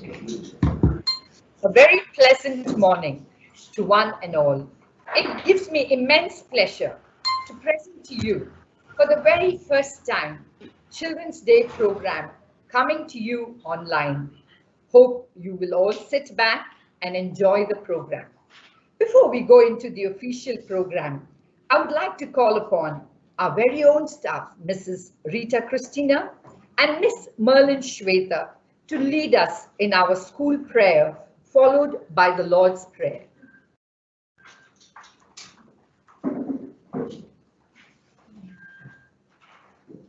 A very pleasant morning to one and all. It gives me immense pleasure to present to you for the very first time Children's Day program coming to you online. Hope you will all sit back and enjoy the program. Before we go into the official program, I would like to call upon our very own staff, Mrs. Rita Christina and Miss Merlin Shweta, to lead us in our school prayer, followed by the Lord's Prayer.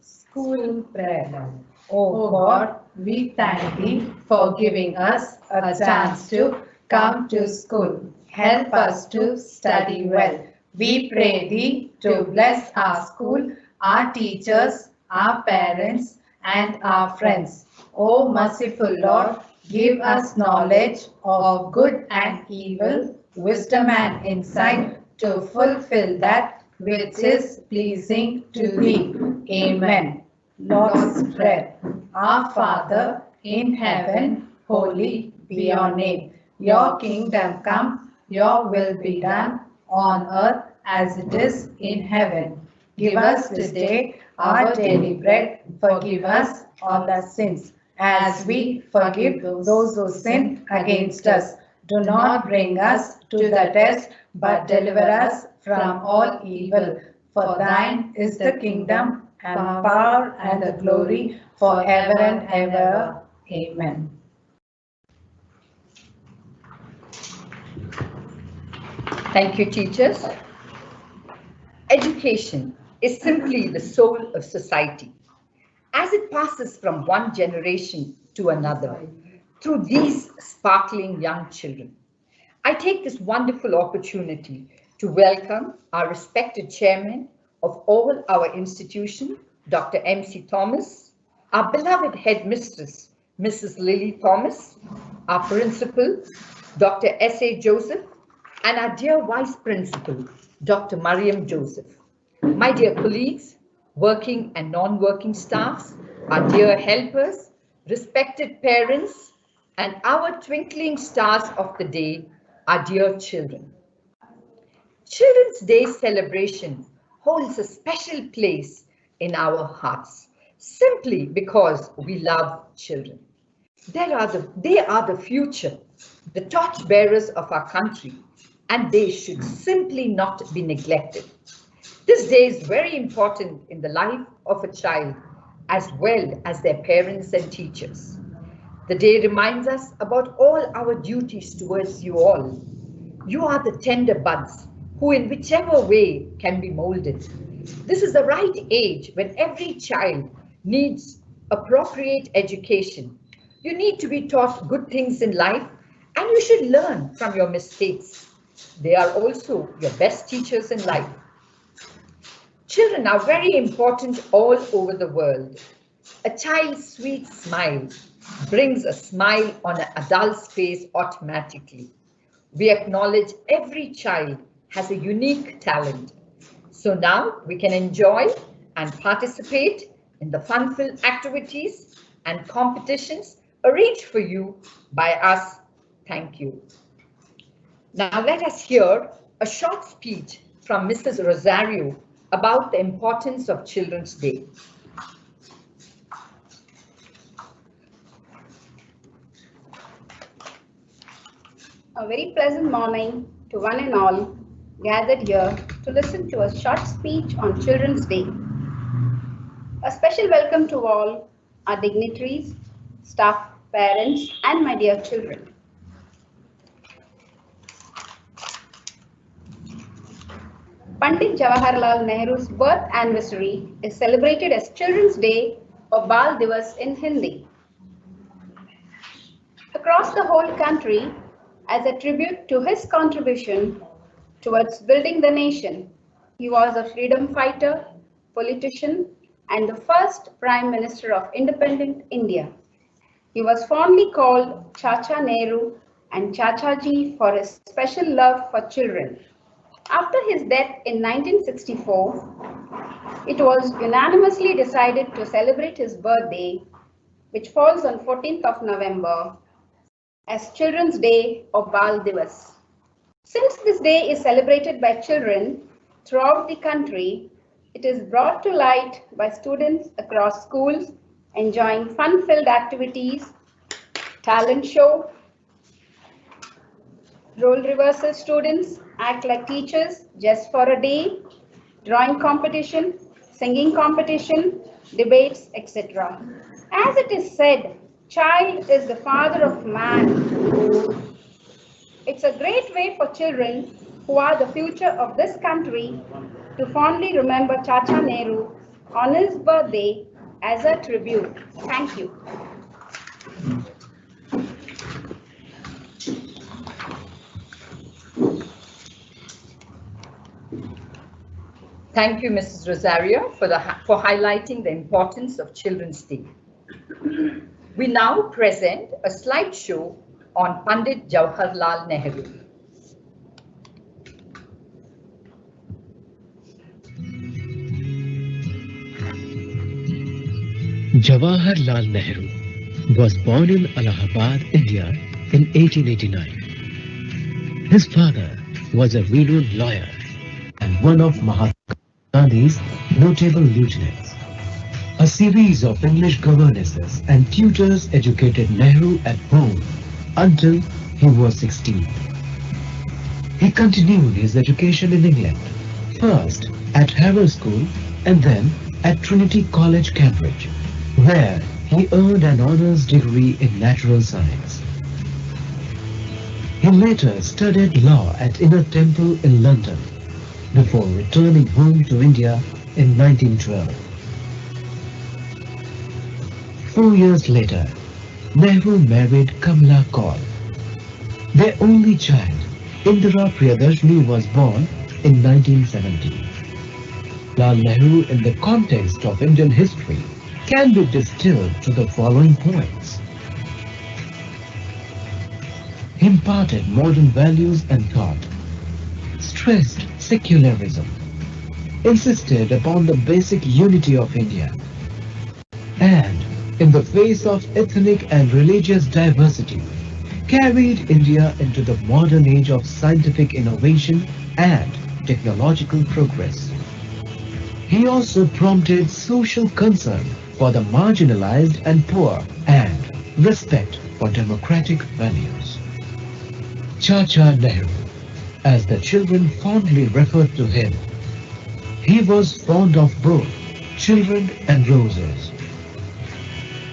School prayer. Oh God, we thank Thee for giving us a chance to come to school. Help us to study well. We pray Thee to bless our school, our teachers, our parents, and our friends. O merciful Lord, give us knowledge of good and evil, wisdom and insight to fulfill that which is pleasing to Thee. Amen. Lord's Prayer. Our Father in heaven, holy be your name. Your kingdom come, your will be done on earth as it is in heaven. Give us this day our daily bread. Forgive us all our sins, as we forgive those who sin against us. Do not bring us to the test, but deliver us from all evil. For thine is the kingdom and power and the glory forever and ever. Amen. Thank you, teachers. Education is simply the soul of society. As it passes from one generation to another through these sparkling young children, I take this wonderful opportunity to welcome our respected chairman of all our institution, Dr. St.Thomas, our beloved headmistress, Mrs. Lily Thomas, our principal, Dr. S.A. Joseph, and our dear vice principal, Dr. Mariam Joseph. My dear colleagues, working and non-working staffs, our dear helpers, respected parents, and our twinkling stars of the day, our dear children. Children's Day celebration holds a special place in our hearts simply because we love children. They are the future, the torch bearers of our country, and they should simply not be neglected. This day is very important in the life of a child as well as their parents and teachers. The day reminds us about all our duties towards you all. You are the tender buds who in whichever way can be molded. This is the right age when every child needs appropriate education. You need to be taught good things in life and you should learn from your mistakes. They are also your best teachers in life. Children are very important all over the world. A child's sweet smile brings a smile on an adult's face automatically. We acknowledge every child has a unique talent. So now we can enjoy and participate in the fun-filled activities and competitions arranged for you by us. Thank you. Now let us hear a short speech from Mrs. Rosario about the importance of Children's Day. A very pleasant morning to one and all gathered here to listen to a short speech on Children's Day. A special welcome to all our dignitaries, staff, parents, and my dear children. Pandit Jawaharlal Nehru's birth anniversary is celebrated as Children's Day or Bal Divas in Hindi. Across the whole country, as a tribute to his contribution towards building the nation, he was a freedom fighter, politician, and the first Prime Minister of independent India. He was fondly called Chacha Nehru and Chachaji for his special love for children. After his death in 1964, it was unanimously decided to celebrate his birthday, which falls on 14th of November, as Children's Day or Bal Divas. Since this day is celebrated by children throughout the country, it is brought to light by students across schools enjoying fun-filled activities, talent show, role reversal students act like teachers just for a day, drawing competition, singing competition, debates, etc. As it is said, child is the father of man. It's a great way for children who are the future of this country to fondly remember Chacha Nehru on his birthday as a tribute. Thank you. Thank you, Mrs. Rosario, for highlighting the importance of Children's Day. We now present a slideshow on Pandit Jawaharlal Nehru. Jawaharlal Nehru was born in Allahabad, India in 1889. His father was a renowned lawyer and one of Mahatma Gandhi's notable lieutenants. A series of English governesses and tutors educated Nehru at home until he was 16. He continued his education in England, first at Harrow School and then at Trinity College, Cambridge, where he earned an honours degree in natural science. He later studied law at Inner Temple in London, before returning home to India in 1912. 4 years later, Nehru married Kamala Kaur. Their only child, Indira Priyadarshini, was born in 1970. Lal Nehru in the context of Indian history can be distilled to the following points. He imparted modern values and thought, stressed secularism, insisted upon the basic unity of India, and in the face of ethnic and religious diversity, carried India into the modern age of scientific innovation and technological progress. He also prompted social concern for the marginalized and poor and respect for democratic values. Chacha Nehru, as the children fondly referred to him, he was fond of both children and roses.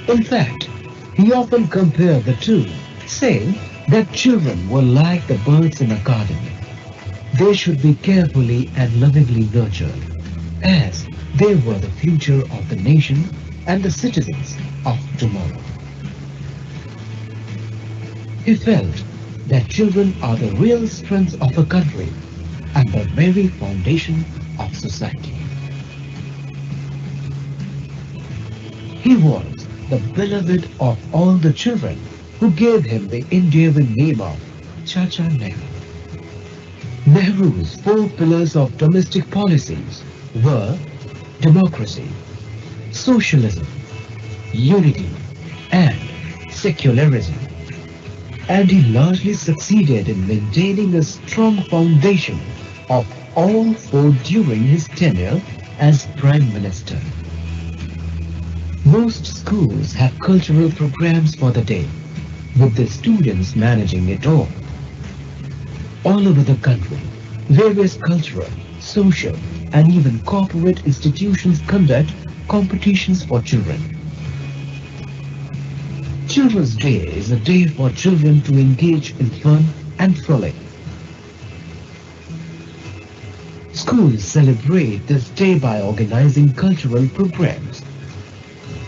In fact, he often compared the two, saying that children were like the birds in a garden. They should be carefully and lovingly nurtured, as they were the future of the nation and the citizens of tomorrow. He felt that children are the real strength of a country and the very foundation of society. He was the beloved of all the children who gave him the endearing name of Chacha Nehru. Nehru's 4 pillars of domestic policies were democracy, socialism, unity, and secularism. And he largely succeeded in maintaining a strong foundation of all 4 during his tenure as Prime Minister. Most schools have cultural programs for the day, with the students managing it all. All over the country, various cultural, social, and even corporate institutions conduct competitions for children. Children's Day is a day for children to engage in fun and frolic. Schools celebrate this day by organizing cultural programs.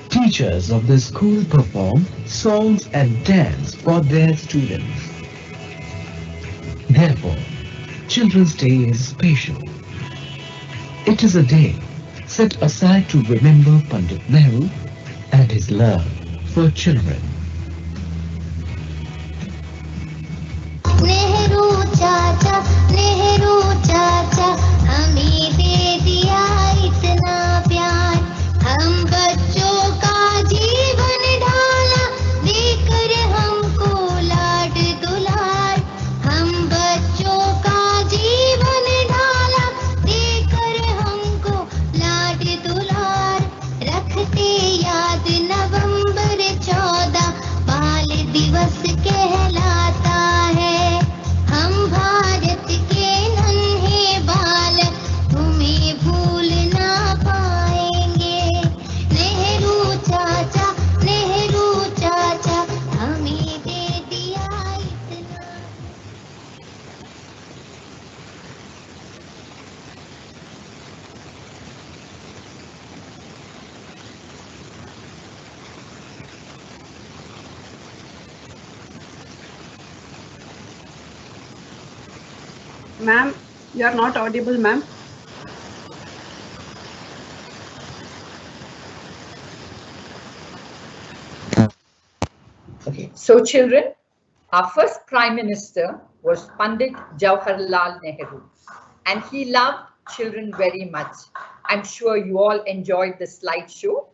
Teachers of the school perform songs and dance for their students. Therefore, Children's Day is special. It is a day set aside to remember Pandit Nehru and his love for children. Nehru चाचा हमें दे दिया इतना प्यार, हम बच्चों का जीवन ढाला देकर हमको लाड दिवस कहलाता है। हम भारत के नन्हे बालक तुम्हें भूल ना पाएंगे। नेहरू चाचा हमें दे दिया इतना। Ma'am, you are not audible, ma'am. Okay, so children, our first Prime Minister was Pandit Jawaharlal Nehru, and he loved children very much. I'm sure you all enjoyed the slideshow.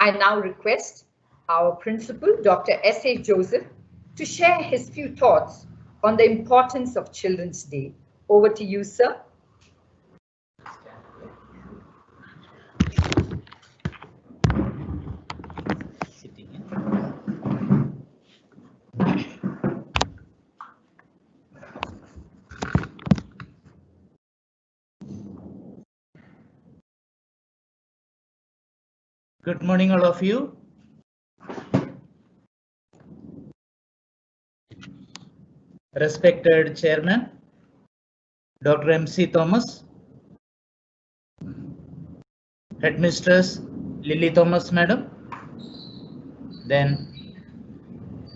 I now request our principal, Dr. S.A. Joseph, to share his few thoughts on the importance of Children's Day. Over to you, sir. Good morning, all of you. Respected Chairman, Dr. M.C. Thomas, Headmistress Lily Thomas, Madam, then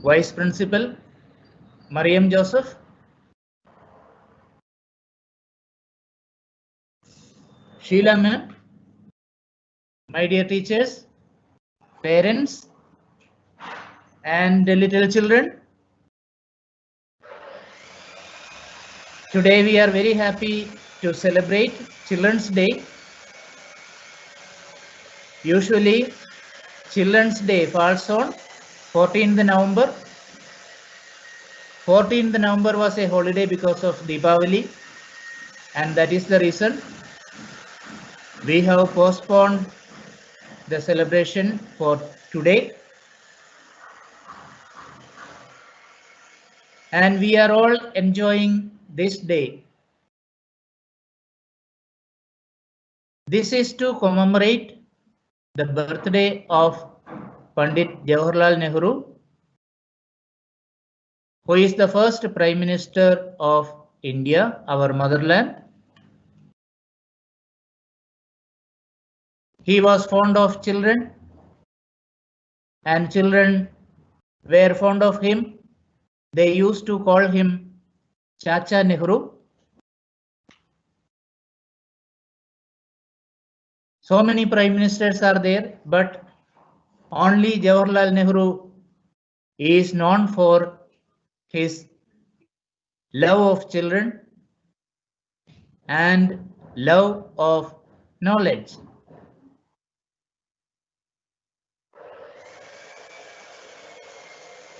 Vice Principal Mariam Joseph, Sheila, Ma'am, my dear teachers, parents, and little children. Today we are very happy to celebrate Children's Day. Usually Children's Day falls on 14th November. 14th November was a holiday because of Deepavali, and that is the reason we have postponed the celebration for today. And we are all enjoying this day. This is to commemorate the birthday of Pandit Jawaharlal Nehru, who is the first Prime Minister of India, our motherland. He was fond of children, and children were fond of him. They used to call him Chacha Nehru. So many prime ministers are there, but only Jawaharlal Nehru is known for his love of children and love of knowledge.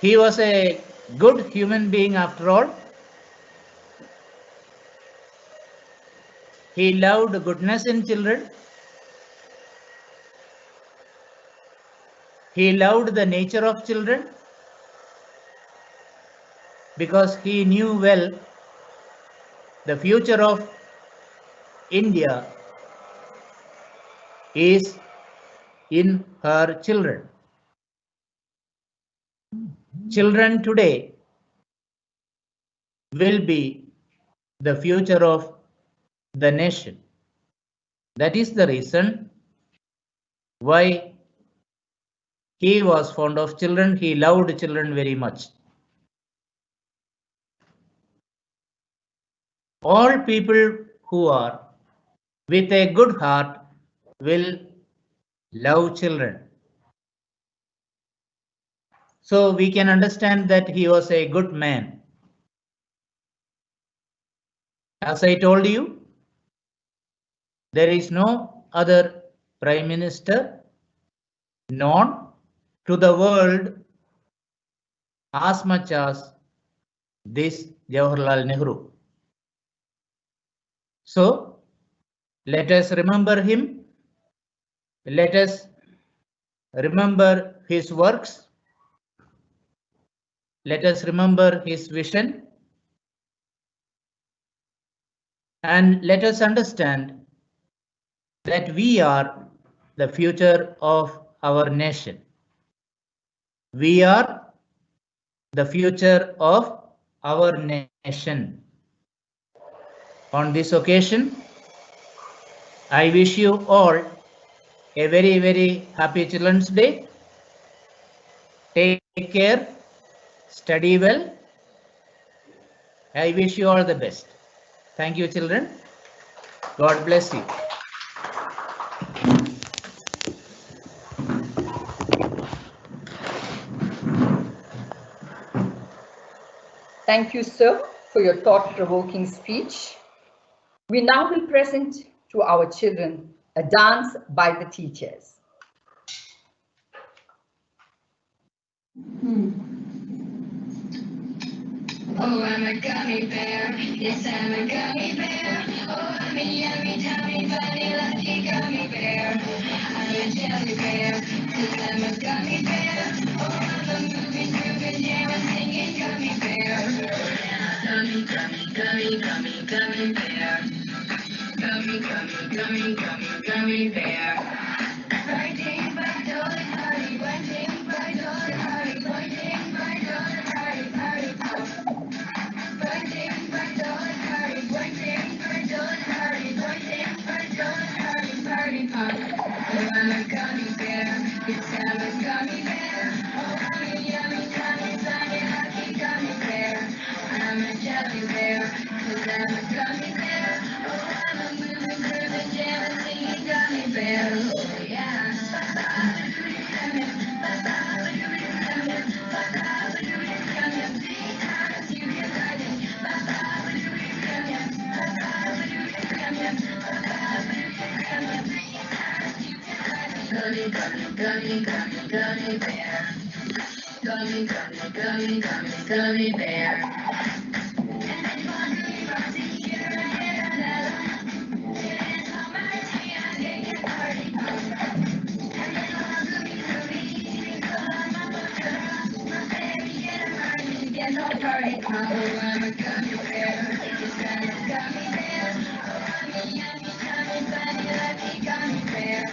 He was a good human being after all. He loved goodness in children. He loved the nature of children because he knew well the future of India is in her children. Children today will be the future of the nation. That is the reason why he was fond of children. He loved children very much. All people who are with a good heart will love children. So we can understand that he was a good man. As I told you, there is no other Prime Minister known to the world as much as this Jawaharlal Nehru. So let us remember him. Let us remember his works. Let us remember his vision and let us understand that we are the future of our nation. We are the future of our nation. On this occasion, I wish you all a very, very happy Children's Day. Take care, study well. I wish you all the best. Thank you, children. God bless you. Thank you, sir, for your thought-provoking speech. We now will present to our children a dance by the teachers. Oh, I'm a gummy bear. Yes, I'm a gummy bear. Oh, I'm a yummy, tummy, funny, lucky gummy bear. I'm a jelly bear, 'cause I'm a gummy bear. Oh, I'm a moving, grooving, jamming, singing gummy bear. Gummy, gummy, gummy, gummy, gummy bear. Gummy, gummy, gummy, gummy, gummy bear. Fighting by dolly party, fighting by dolly party, fighting by dolly party, party, party. Fighting by dolly party, fighting by dolly party, fighting by dolly party, party, party. Oh, I'm a gummy bear, yes, I'm a gummy bear. Oh, I'm a yummy, tummy, funny, lucky gummy bear. I'm a jelly bear, 'cause I'm a gummy bear. Oh, I'm a moving, grooving, jamming, singing gummy bear. Oh, yeah. Gummy, gummy, gummy, gummy, gummy bear. Gummy, gummy, gummy, gummy, gummy bear. Get no party, oh, I'm a gummy bear. Yes, I'm a gummy bear. Oh, I'm a yummy, tummy, funny, lucky gummy bear.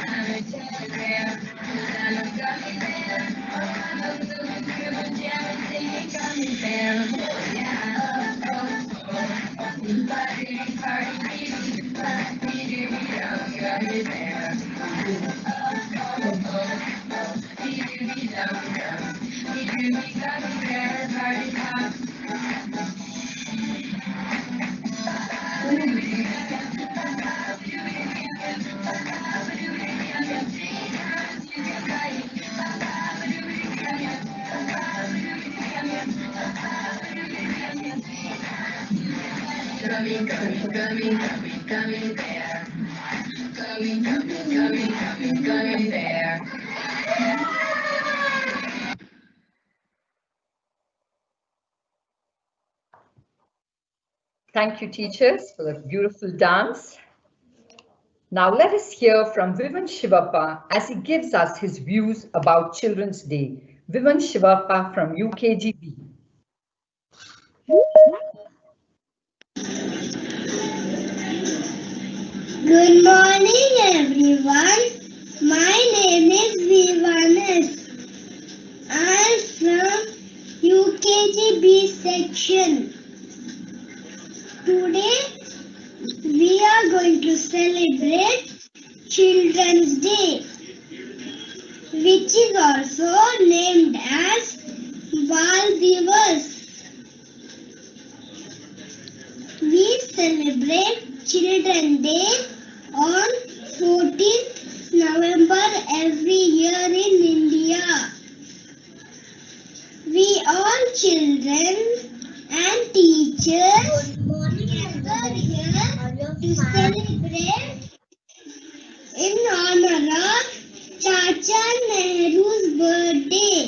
I'm a teddy bear, 'cause I'm a gummy bear. Oh, I'm a moving, grooving, jamming, singing gummy bear. Oh, yeah, oh, oh. Party, party, gummy bear. Gummy bear, party, party. Gummy, gummy, gummy, gummy, gummy bear. Gummy, gummy, gummy, gummy, gummy bear. Thank you, teachers, for the beautiful dance. Now let us hear from Vivan Shivappa as he gives us his views about Children's Day. Vivan Shivappa from UKGB. Good morning, everyone. My name is Vivanes. I am from UKGB section. Today, we are going to celebrate Children's Day, which is also named as Bal Divas. We celebrate Children's Day on 14th November every year in India. We all children and teachers gather here to celebrate in honor of Chacha Nehru's birthday.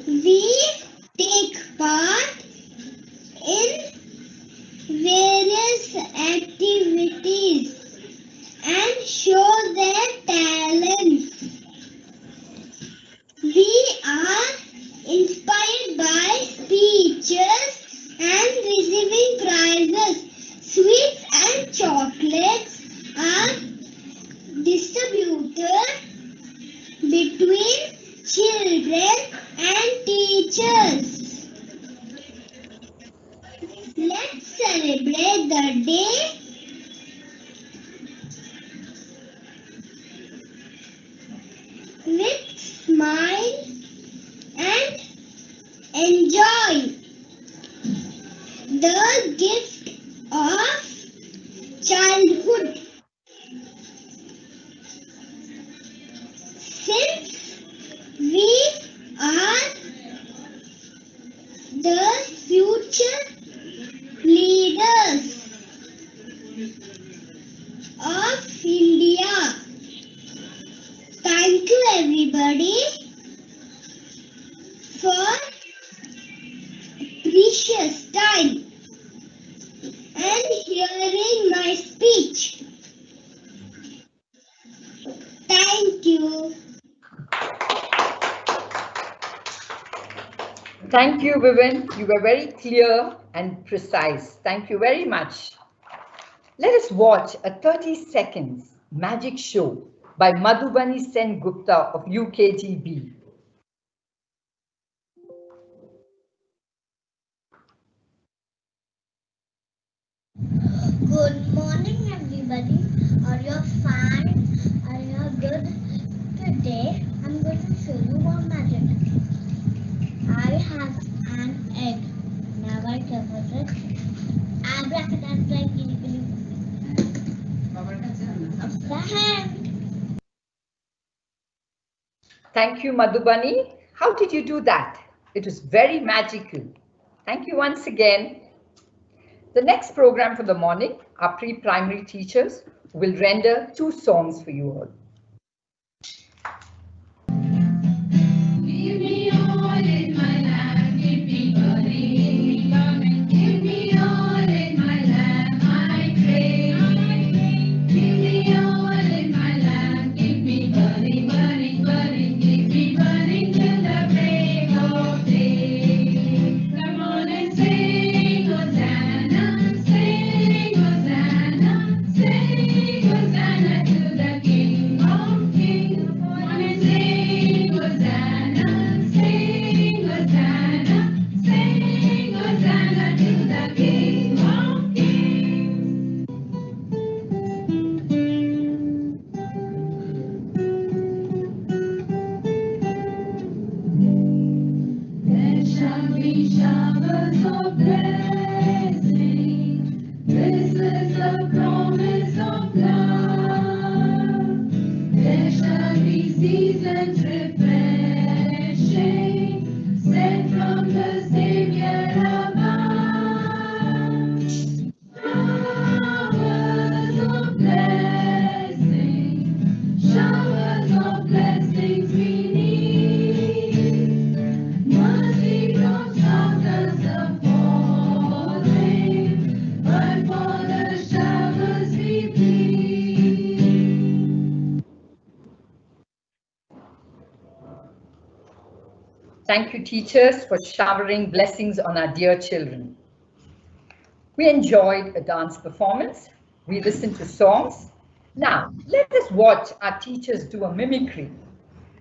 We take part in various activities and show their talents. We children and teachers. Let's celebrate the day with smile and enjoy the gift of childhood. Since we are the future leaders of India. Thank you everybody for precious time and hearing my speech. Thank you. Thank you, Vivian. You were very clear and precise. Thank you very much. Let us watch a 30 seconds magic show by Madhubani Sen Gupta of UKGB. Good morning everybody. Are you fine? Are you good? Today I'm going to show you one magic. I have an egg. Now I cover it. Abracadabra, gilly gilly. Of the hand. Thank you, Madhubani. How did you do that? It was very magical. Thank you once again. The next program for the morning, our pre-primary teachers will render 2 songs for you all. Give me all in my land, give me burning, give me all in my land, I pray. Give me all in my land, give me burning, burning, burning, give me burning till the break of day. Come on and sing Hosanna, sing Hosanna, sing Hosanna to the King of Kings. Come on and sing Hosanna, sing Hosanna, sing Hosanna to the King of Kings. There shall be showers of blessing. This is the promise of love. There shall be seasons refreshing, sent from the Savior above. Showers of blessing, showers of blessings we need. Mercy drops showers are falling, but for the showers we plead. Thank you, teachers, for showering blessings on our dear children. We enjoyed a dance performance. We listened to songs. Now, let us watch our teachers do a mimicry.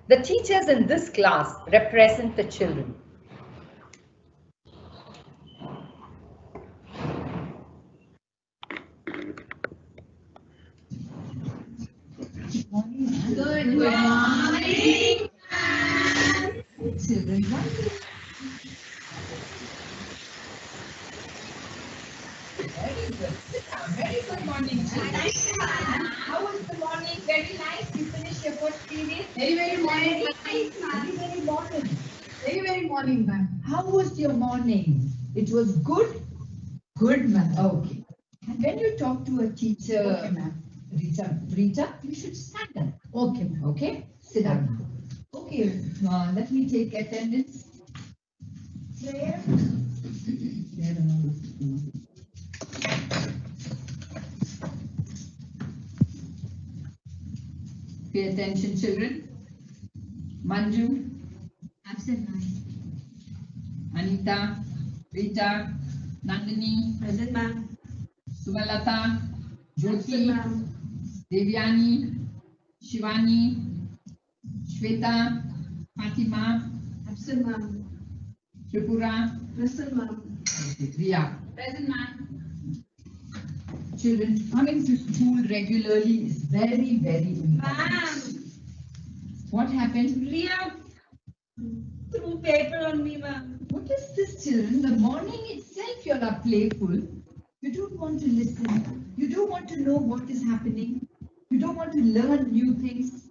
The teachers in this class represent the children. Good morning. Children, very good. Sit down. Very good morning, children. How was the morning? Very nice. You finished your first period? Very morning. Very morning. Very morning, ma'am. How was your morning? It was good? Good, ma'am. Okay. And when you talk to a teacher, okay, ma'am. Rita, you should stand up. Okay, ma'am. Okay? Sit down. Okay, let me take attendance. Prayer. Pay attention, children. Manju. Absent, ma'am. Anita. Rita. Nandini. Present, ma'am. Suvalata. Jyoti. Present, ma'am. Devyani. Shivani. Shweta. Fatima, Absent, ma'am. Tripura, Present, ma'am. okay, Riya. Present, ma'am. Children, coming to school regularly is very, very important. Ma'am, What happened? Ria threw paper on me, ma'am. What is this, children? The morning itself you are playful. You don't want to listen. You don't want to know what is happening. You don't want to learn new things.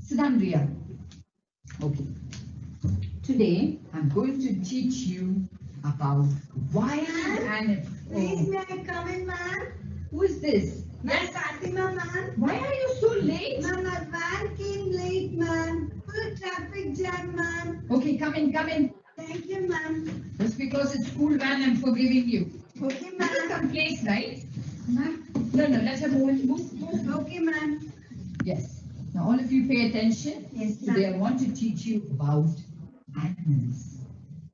Sit down, Riya. Okay. Today, I'm going to teach you about wild animals. Please, may I come in, ma'am? Who is this? Ma'am, Fatima, ma'am. Why are you so late? Ma'am, our van came late, ma'am. Full traffic jam, ma'am. Okay, come in, come in. Thank you, ma'am. Just because it's school van, I'm forgiving you. Okay, This is ma'am. some place, right? Ma'am. No, let her move. Okay, ma'am. Yes. Now all of you pay attention. Yes, Today I ma'am. want to teach you about animals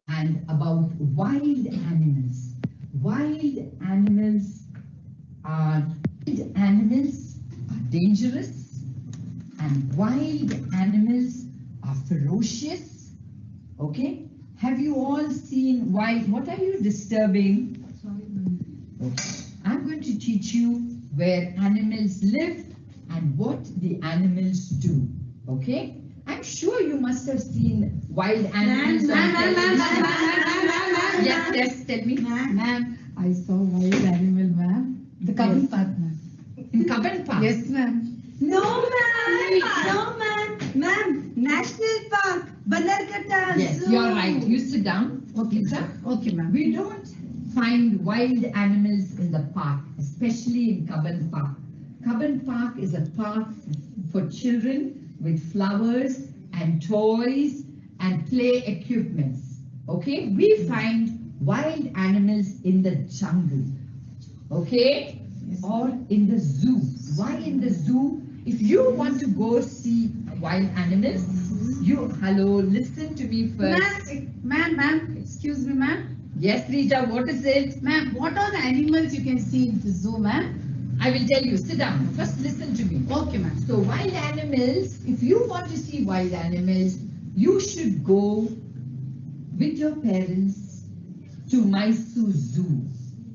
and about wild animals. Wild animals are dangerous and wild animals are ferocious. Okay? Have you all seen wild? What are you disturbing? Okay. I'm going to teach you where animals live and what the animals do. Okay? I'm sure you must have seen wild animals. on television. Yes, tell me. Ma'am, I saw wild animal, ma'am. The Kabul Park, ma'am. In Kaban Park. Yes, ma'am. No, ma'am. No, ma'am. Ma'am, National Park, Banarkata Yes, Zoo. you're right. You sit down. Okay, Lisa. Okay, ma'am. We don't find wild animals in the park, especially in Kaban Park. Kaban Park is a park for children with flowers and toys and play equipments. Okay, we find wild animals in the jungle. Okay, Yes, or in the zoo. Why in the zoo? If you want to go see wild animals, listen to me first. Ma'am, excuse me, ma'am. Yes, Rita, what is it? Ma'am, what are the animals you can see in the zoo, ma'am? I will tell you, sit down. First listen to me. Okay, ma'am. So wild animals, if you want to see wild animals, you should go with your parents to Mysore Zoo.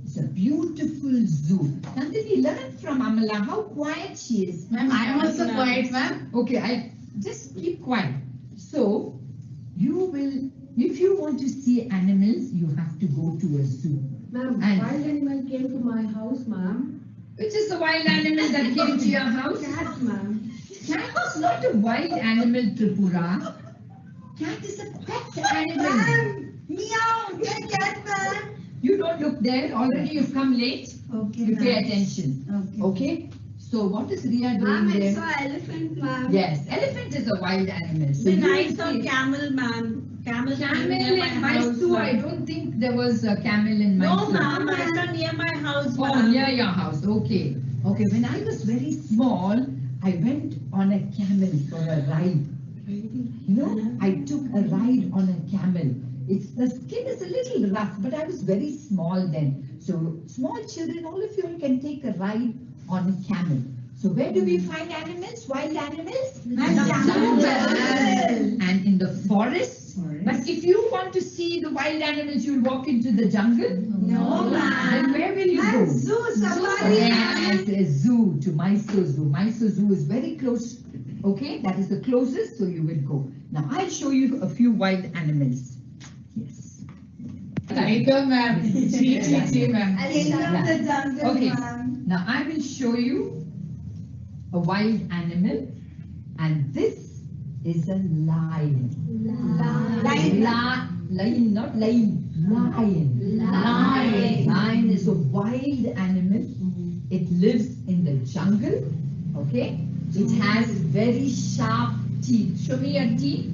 It's a beautiful zoo. Nandini, learn from Amala how quiet she is. Ma'am, I am also quiet, ma'am. Okay, I just keep quiet. So you will, if you want to see animals, you have to go to a zoo. Ma'am, And- wild animal came to my house, ma'am. Which is the wild animal that came to your house? Cat, ma'am. Cat is not a wild animal, Tripura. Cat is a pet animal. Ma'am, meow, get cat, ma'am. You don't look there. Already you've come late. Okay, You pay attention. Okay. Okay? So what is Ria doing Ma'am, I there? saw elephant, ma'am. Yes, elephant is a wild animal. So Then you I will saw see- camel, ma'am. Camel Camel near my in house, Mysore. I ma'am. don't think there was a camel in No, Mysore. ma'am, I saw near my house, Oh, ma'am. near your house. Okay. Okay, when I was very small, I went on a camel for a ride. You know, I took a ride on a camel. The skin is a little rough, but I was very small then. So small children, all of you can take a ride on a camel. So where do we find animals, wild animals? In the jungle and in the forest. But if you want to see the wild animals, you'll walk into the jungle. No, ma'am. Then where will you go? Zoo, safari. Yes, a zoo, to Mysore Zoo. Mysore Zoo is very close. Okay, that is the closest, so you will go. Now I'll show you a few wild animals. Yes. Thank you, ma'am. Sweet, ma'am. I love the jungle, Okay. ma'am. Now I will show you a wild animal, and this is a lion. Lion. Lion, not lion. Lion. Lion. Lion is a wild animal. It lives in the jungle. Okay. It has very sharp teeth. Show me your teeth.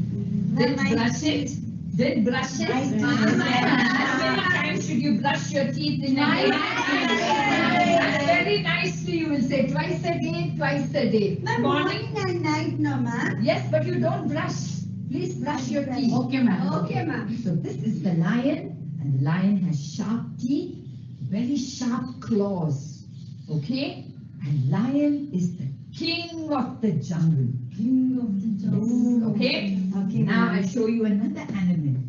Then My brush it. Then brush it. My teeth. How many times should you brush your teeth in a day? And very nicely you will say twice a day, twice a day. Ma'am, morning and night, no, ma'am. Yes, but you don't brush. Please brush your teeth. Okay, ma'am. Okay, ma'am. So this is the lion, and the lion has sharp teeth, very sharp claws. Okay? And lion is the king of the jungle. King of the jungle. Okay? Okay. Now I show you another animal.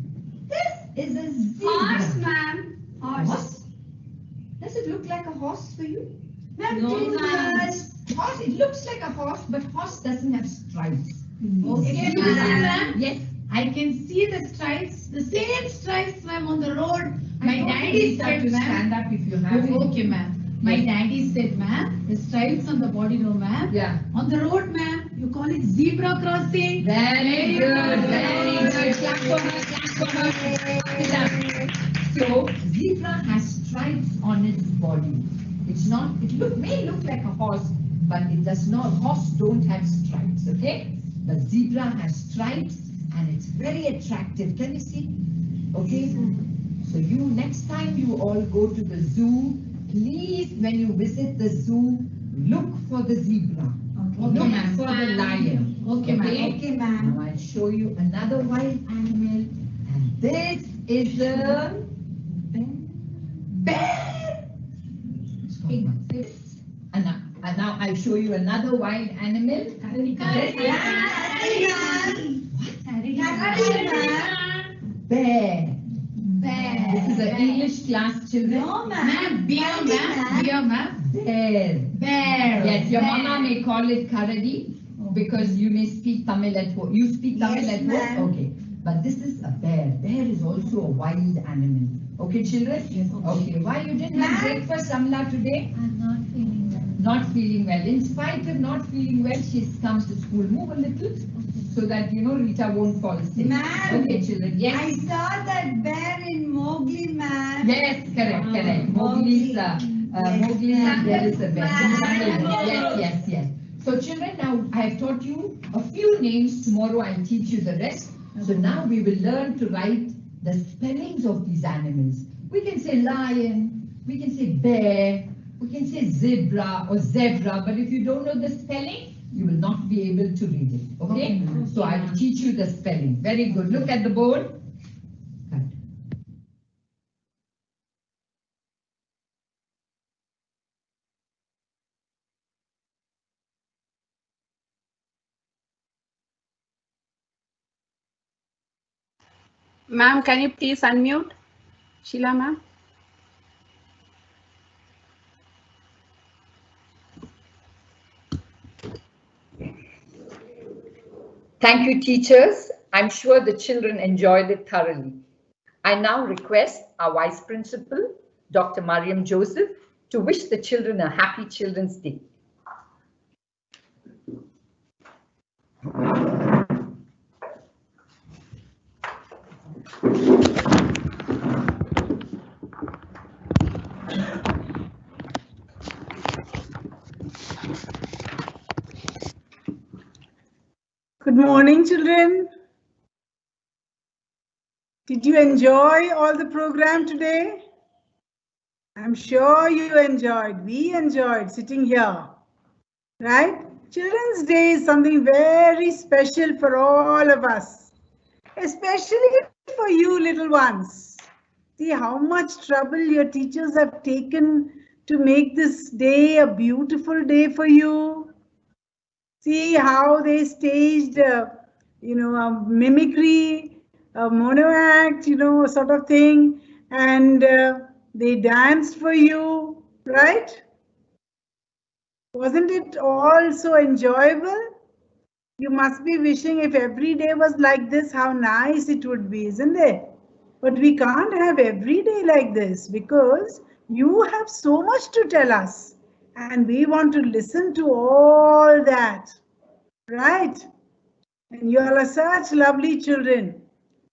This is a zebra. Horse, ma'am. Horse? Does it look like a horse for you? No, ma'am. Horse, it looks like a horse, but horse doesn't have stripes. Okay, You see, ma'am. Yes. I can see the stripes, the same stripes, ma'am, on the road. My I daddy don't have said, to ma'am. stand up if you have to. Okay, ma'am. My daddy said, ma'am, the stripes on the body, no, ma'am. Yeah. On the road, ma'am, you call it zebra crossing. Very good, very good. Clap for her, clap for her. Sit up. So, zebra has stripes on its body. It's not, may look like a horse, but it does not. Horse don't have stripes, okay? But zebra has stripes and it's very attractive. Can you see? Okay? So next time you all go to the zoo, please, when you visit the zoo, look for the zebra. Okay, Look ma'am. for the lion. Okay, ma'am. Okay, ma'am. Now I'll show you another wild animal, and this is a bear. And now I'll show you another wild animal. Bear. This is an English class, children. No, Ma'am, beer, ma'am. Beer, ma'am. Bear. Bear. Yes, your Bear. mama may call it karadi because you may speak Tamil at home. You speak Tamil Yes, at ma'am. home? Okay. But this is a bear. Bear is also a wild animal. Okay, children? Yes. Okay. Why you didn't have breakfast, Amla, today? I'm not feeling well. Not feeling well. In spite of not feeling well, she's come to school. Move a little so that, Rita won't fall sick. Ma'am. Okay, children. Yes. I saw that bear in Mowgli, ma'am. Yes, correct. Mowgli. Mowgli's, Yes, there is a bear. ma'am. Yes. So children, now I have taught you a few names. Tomorrow I'll teach you the rest. So now we will learn to write the spellings of these animals. We can say lion, we can say bear, we can say zebra or zebra, but if you don't know the spelling, you will not be able to read it. Okay? So I will teach you the spelling. Very good. Look at the board. Cut. Ma'am, can you please unmute? Sheila, ma'am. Thank you, teachers. I'm sure the children enjoyed it thoroughly. I now request our Vice Principal, Dr. Mariam Joseph, to wish the children a happy Children's Day. Good morning, children. Did you enjoy all the program today? I'm sure you enjoyed. We enjoyed sitting here, right? Children's Day is something very special for all of us, especially for you little ones. See how much trouble your teachers have taken to make this day a beautiful day for you. See how they staged, a mimicry, a mono act, sort of thing, and they danced for you, right? Wasn't it all so enjoyable? You must be wishing if every day was like this, how nice it would be, isn't it? But we can't have every day like this because you have so much to tell us. And we want to listen to all that, right? And you all are such lovely children.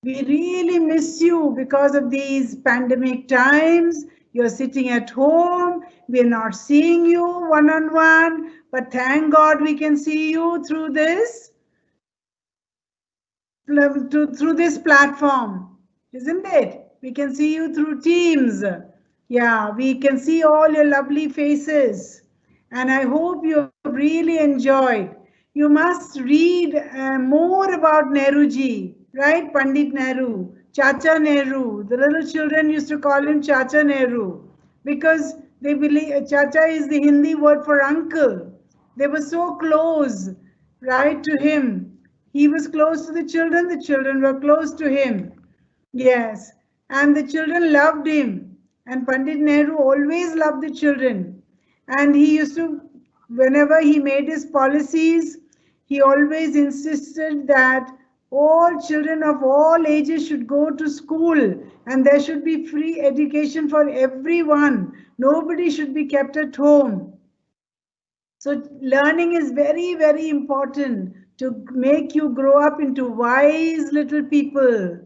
We really miss you because of these pandemic times. You're sitting at home. We're not seeing you one-on-one, but thank God we can see you through this platform, isn't it? We can see you through Teams. Yeah, we can see all your lovely faces. And I hope you really enjoyed. You must read more about Nehruji, right? Pandit Nehru, Chacha Nehru. The little children used to call him Chacha Nehru because they believe Chacha is the Hindi word for uncle. They were so close, right, to him. He was close to the children were close to him. Yes, and the children loved him. And Pandit Nehru always loved the children. And he used to, whenever he made his policies, he always insisted that all children of all ages should go to school and there should be free education for everyone. Nobody should be kept at home. So learning is very, very important to make you grow up into wise little people.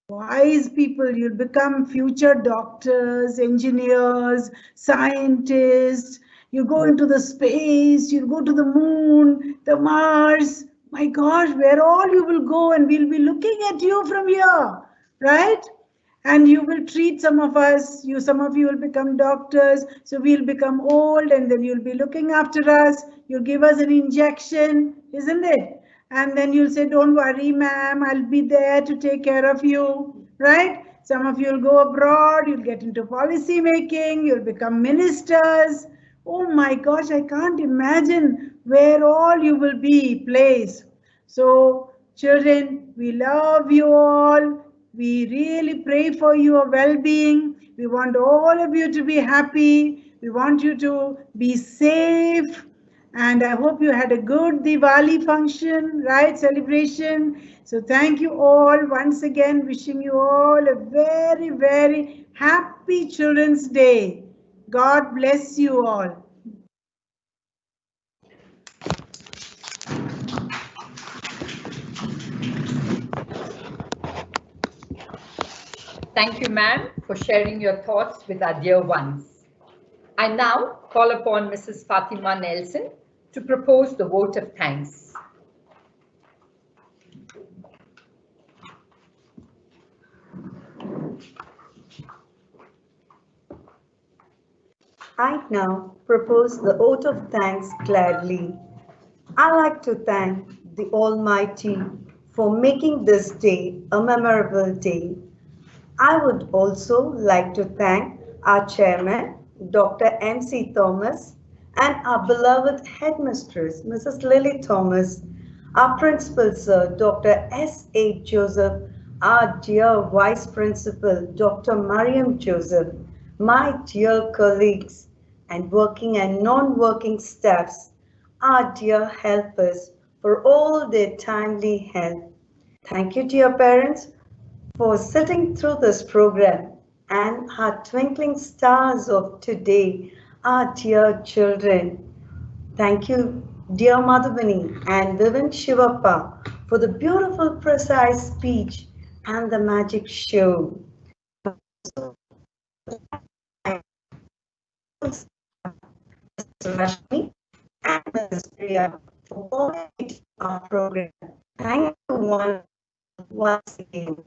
Wise people, you'll become future doctors, engineers, scientists. You go into the space, you'll go to the moon, the Mars. My gosh, where all you will go, and we'll be looking at you from here, right? And you will treat some of us, some of you will become doctors, so we'll become old and then you'll be looking after us. You'll give us an injection, isn't it? And then you'll say, don't worry, ma'am, I'll be there to take care of you, right? Some of you will go abroad, you'll get into policy making, you'll become ministers. Oh my gosh, I can't imagine where all you will be placed. So children, we love you all. We really pray for your well-being. We want all of you to be happy. We want you to be safe. And I hope you had a good Diwali function, right? Celebration. So thank you all once again. Wishing you all a very, very happy Children's Day. God bless you all. Thank you, ma'am, for sharing your thoughts with our dear ones. I now call upon Mrs. Fatima Nelson to propose the vote of thanks. I now propose the vote of thanks gladly. I like to thank the Almighty for making this day a memorable day. I would also like to thank our chairman, Dr. M.C. Thomas, and our beloved headmistress, Mrs. Lily Thomas, our principal, Sir, Dr. S.A. Joseph, our dear vice principal, Dr. Mariam Joseph, my dear colleagues, and working and non-working staffs, our dear helpers, for all their timely help. Thank you, dear parents, for sitting through this program, and our twinkling stars of today, our dear children. Thank you, dear Madhubani and Vivan Shivappa, for the beautiful, precise speech and the magic show. Rashmi and Ms. Priya for coordinating our program. Thank you once again.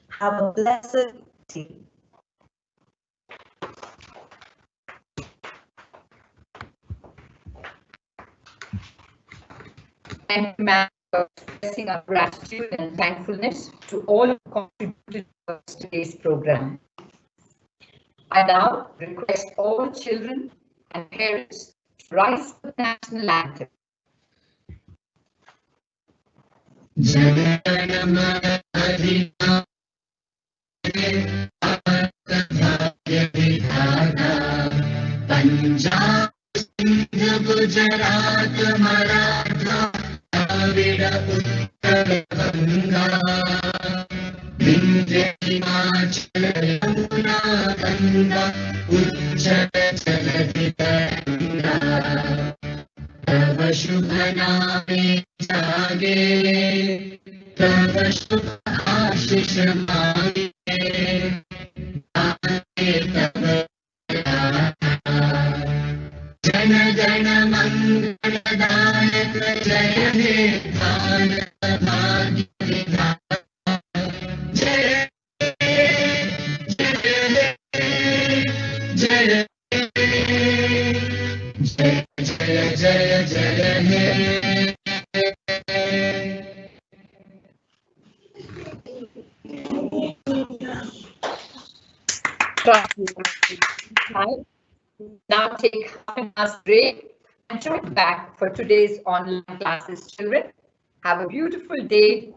Have a blessed day. Thank you, ma'am, for expressing our gratitude and thankfulness to all who contributed to today's program. I now request all children and parents to rise for the national anthem. Punjab, Sindh, Gujarat, Maratha, Dravid, Uttar Banga, Vindhya, Himachal, Yamuna, Ganga, Ujjal Jaladi Taranga. तव शुभ नामे जागे, तव शुभ आशीष मांगे, आगे तव जन गण मंगलदायक जय हे भारत भाग्य विधाता जय जय जय जय जय जय हे I now take half an hour's break and join back for today's online classes, children. Have a beautiful day.